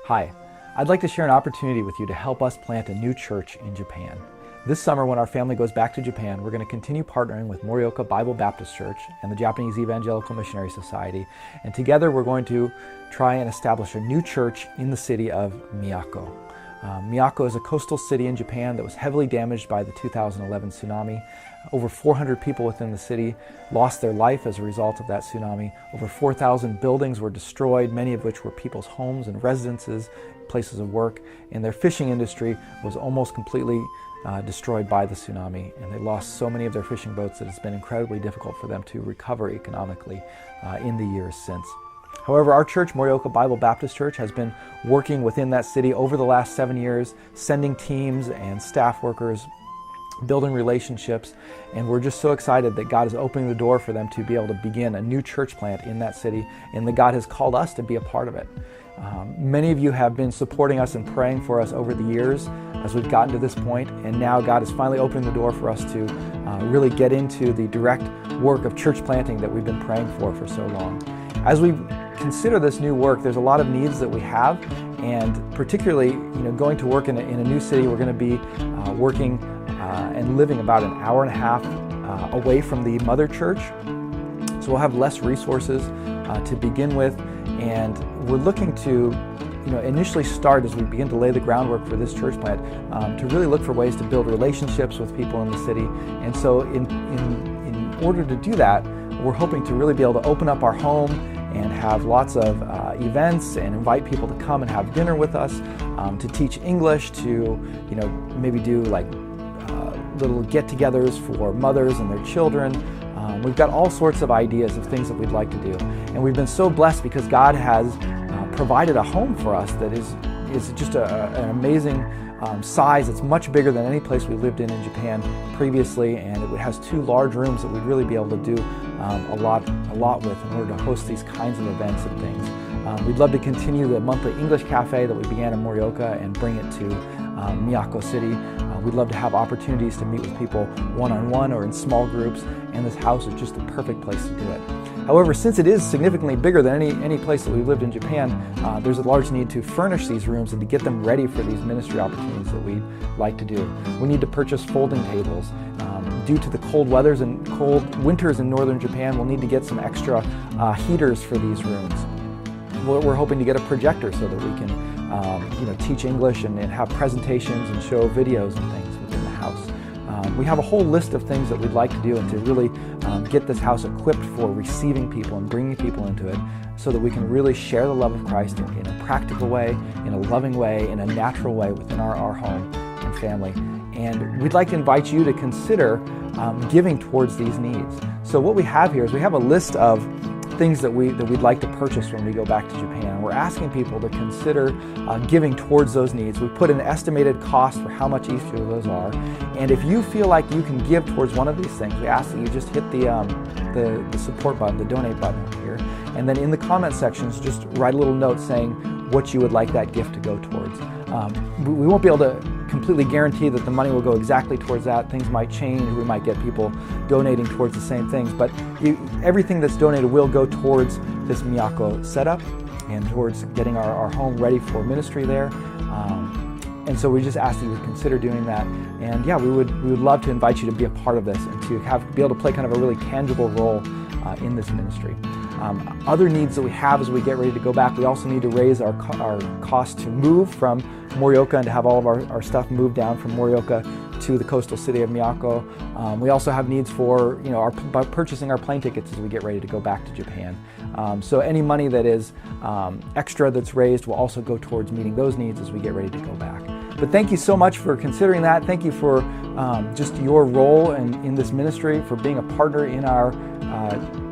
Hi, I'd like to share an opportunity with you to help us plant a new church in Japan. This summer, when our family goes back to Japan, we're going to continue partnering with Morioka Bible Baptist Church and the Japanese Evangelical Missionary Society, and together we're going to try and establish a new church in the city of Miyako. Miyako is a coastal city in Japan that was heavily damaged by the 2011 tsunami. Over 400 people within the city lost their life as a result of that tsunami. Over 4,000 buildings were destroyed, many of which were people's homes and residences, places of work, and their fishing industry was almost completely destroyed by the tsunami, and they lost so many of their fishing boats that it's been incredibly difficult for them to recover economically in the years since. However, our church, Morioka Bible Baptist Church, has been working within that city over the last 7 years, sending teams and staff workers, building relationships, and we're just so excited that God is opening the door for them to be able to begin a new church plant in that city, and that God has called us to be a part of it. Many of you have been supporting us and praying for us over the years as we've gotten to this point, and now God is finally opening the door for us to really get into the direct work of church planting that we've been praying for so long. As we consider this new work, there's a lot of needs that we have, and particularly, going to work in a new city, we're going to be working and living about an hour and a half away from the mother church. So we'll have less resources to begin with, and we're looking to initially start, as we begin to lay the groundwork for this church plant, to really look for ways to build relationships with people in the city. And so in order to do that, we're hoping to really be able to open up our home and have lots of events and invite people to come and have dinner with us, to teach English, to maybe do like little get-togethers for mothers and their children. We've got all sorts of ideas of things that we'd like to do, and we've been so blessed because God has provided a home for us that is just an amazing size. It's much bigger than any place we lived in Japan previously, and it has 2 large rooms that we'd really be able to do a lot with in order to host these kinds of events and things. We'd love to continue the monthly English cafe that we began in Morioka and bring it to Miyako City. We'd love to have opportunities to meet with people one-on-one or in small groups, and this house is just the perfect place to do it. However, since it is significantly bigger than any place that we've lived in Japan, there's a large need to furnish these rooms and to get them ready for these ministry opportunities that we'd like to do. We need to purchase folding tables. Due to the cold winters in northern Japan, we'll need to get some extra heaters for these rooms. We're hoping to get a projector so that we can teach English and have presentations and show videos and things within the house. We have a whole list of things that we'd like to do and to really get this house equipped for receiving people and bringing people into it, so that we can really share the love of Christ in a practical way, in a loving way, in a natural way within our home and family. And we'd like to invite you to consider giving towards these needs. So what we have here is we have a list of things that we'd like to purchase when we go back to Japan. We're asking people to consider giving towards those needs. We put an estimated cost for how much each of those are, and if you feel like you can give towards one of these things, we ask that you just hit the support button, the donate button here, and then in the comment sections just write a little note saying what you would like that gift to go towards. We won't be able to completely guarantee that the money will go exactly towards that. Things might change. We might get people donating towards the same things, but everything that's donated will go towards this Miyako setup and towards getting our home ready for ministry there. And so we just ask that you would consider doing that. And yeah, we would love to invite you to be a part of this and to be able to play kind of a really tangible role in this ministry. Other needs that we have as we get ready to go back, we also need to raise our cost to move from Morioka and to have all of our stuff moved down from Morioka to the coastal city of Miyako. We also have needs for purchasing our plane tickets as we get ready to go back to Japan. So any money that is extra that's raised will also go towards meeting those needs as we get ready to go back. But thank you so much for considering that. Thank you for just your role in this ministry, for being a partner in our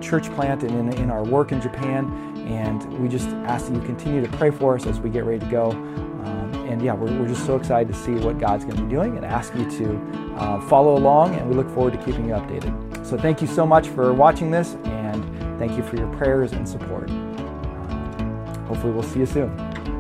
church plant and in our work in Japan. And we just ask that you continue to pray for us as we get ready to go. And yeah, we're just so excited to see what God's going to be doing and ask you to follow along, and we look forward to keeping you updated. So thank you so much for watching this, and thank you for your prayers and support. Hopefully we'll see you soon.